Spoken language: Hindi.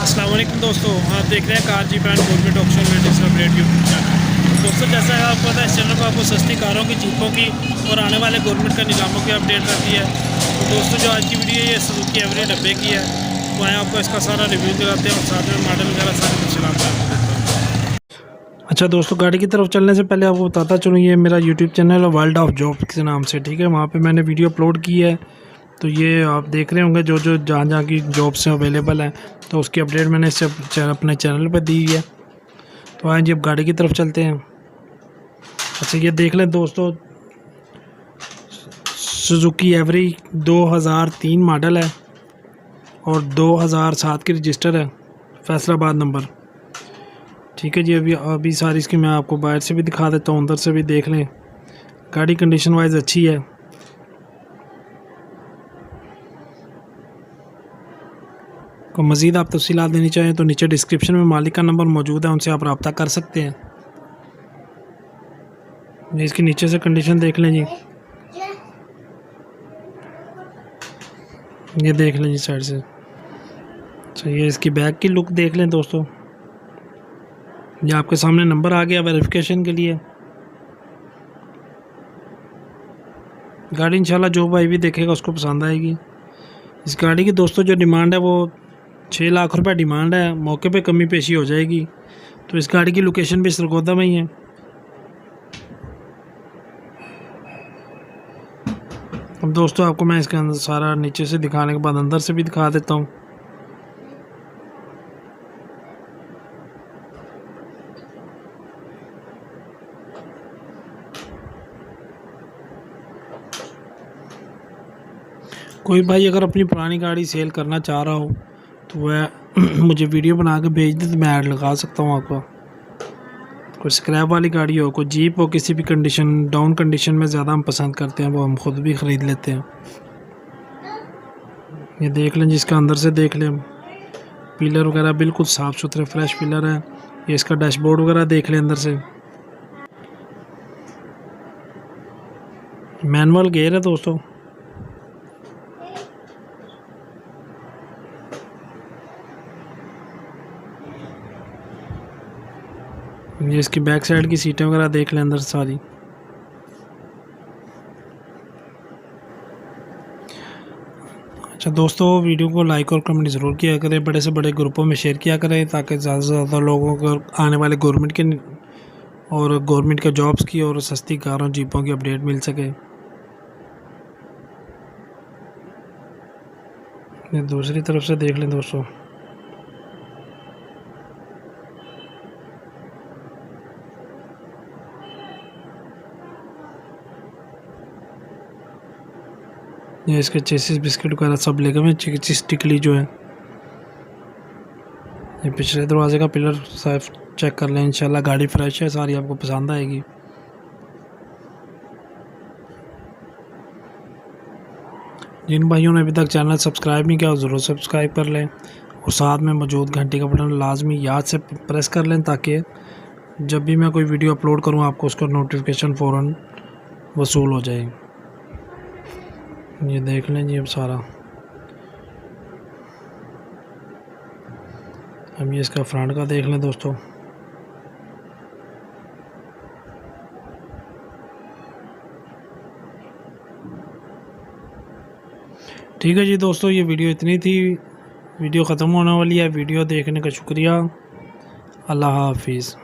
अस्सलाम वालेकुम दोस्तों, आप देख रहे हैं कार जी brand government option latest update YouTube channel. दोस्तों, जैसा है आपको पता है, इस चैनल पर आपको सस्ती कारों की, जीपों की और आने वाले गवर्नमेंट का निजामों की अपडेट रहती है। तो दोस्तों, जो आज की वीडियो है ये सुजुकी एवरी डब्बे की है। तो आए आपको इसका सारा रिव्यू दिलाते हैं और साथ में मॉडल वगैरह सारे कुछ चलाते हैं। अच्छा दोस्तों, गाड़ी की तरफ चलने से पहले आपको बताता चलूँ, ये मेरा यूट्यूब चैनल है वर्ल्ड ऑफ जॉब के नाम से, ठीक है। वहाँ पे मैंने वीडियो अपलोड की है, तो ये आप देख रहे होंगे जो जहाँ की जॉब्स अवेलेबल हैं, तो उसकी अपडेट मैंने इससे अपने चैनल पर दी है। तो आए जी, अब गाड़ी की तरफ चलते हैं। अच्छा, ये देख लें दोस्तों, सुजुकी एवरी 2003 मॉडल है और 2007 की रजिस्टर है, फैसलाबाद नंबर, ठीक है जी। अभी सारी इसकी मैं आपको बाहर से भी दिखा देता हूँ, अंदर से भी देख लें। गाड़ी कंडीशन वाइज अच्छी है। को मज़ीद आप तफसीलात देनी चाहें तो नीचे डिस्क्रिप्शन में मालिक का नंबर मौजूद है, उनसे आप रब्ता कर सकते हैं। इसकी नीचे से कंडीशन देख लें जी, ये देख लें जी साइड से। अच्छा, ये इसकी बैक की लुक देख लें दोस्तों। ये आपके सामने नंबर आ गया वेरिफिकेशन के लिए। गाड़ी इंशाल्लाह जो भाई भी देखेगा उसको पसंद आएगी। इस गाड़ी की दोस्तों जो डिमांड है वो 6 लाख रुपए डिमांड है, मौके पे कमी पेशी हो जाएगी। तो इस गाड़ी की लोकेशन भी सरगोदा में ही है। अब दोस्तों, आपको मैं इसके अंदर सारा नीचे से दिखाने के बाद अंदर से भी दिखा देता हूँ। कोई भाई अगर अपनी पुरानी गाड़ी सेल करना चाह रहा हो तो वह मुझे वीडियो बना के भेज दे, तो मैं ऐड लगा सकता हूँ आपको। कोई स्क्रैप वाली गाड़ी हो, कोई जीप हो, किसी भी कंडीशन, डाउन कंडीशन में ज़्यादा हम पसंद करते हैं, वो हम खुद भी ख़रीद लेते हैं। ये देख लें जिसका अंदर से देख लें, पिलर वगैरह बिल्कुल साफ़ सुथरे फ्रेश पिलर है। ये इसका डैशबोर्ड वगैरह देख लें अंदर से। मैनुअल गियर है दोस्तों। ये इसकी बैक साइड की सीटें वगैरह देख लें अंदर सारी। अच्छा दोस्तों, वीडियो को लाइक और कमेंट ज़रूर किया करें, बड़े से बड़े ग्रुपों में शेयर किया करें, ताकि ज़्यादा से ज़्यादा लोगों को आने वाले गवर्नमेंट के और गवर्नमेंट के जॉब्स की और सस्ती कारों जीपों की अपडेट मिल सके। ये दूसरी तरफ से देख लें दोस्तों। ये इसके चेसिस बिस्किट वगैरह सब लगे हुए, चीज टिकली जो है। ये पिछले दरवाजे का पिलर साफ चेक कर लें, इंशाल्लाह गाड़ी फ्रेश है, सारी आपको पसंद आएगी। जिन भाइयों ने अभी तक चैनल सब्सक्राइब नहीं किया वो ज़रूर सब्सक्राइब कर लें और साथ में मौजूद घंटी का बटन लाजमी याद से प्रेस कर लें, ताकि जब भी मैं कोई वीडियो अपलोड करूं आपको उसका नोटिफिकेशन फ़ौरन वसूल हो जाए। ये देख लें जी अब सारा। अब ये इसका फ्रंट का देख लें दोस्तों। ठीक है जी दोस्तों, ये वीडियो इतनी थी। वीडियो ख़त्म होने वाली है। वीडियो देखने का शुक्रिया। अल्लाह हाफिज़।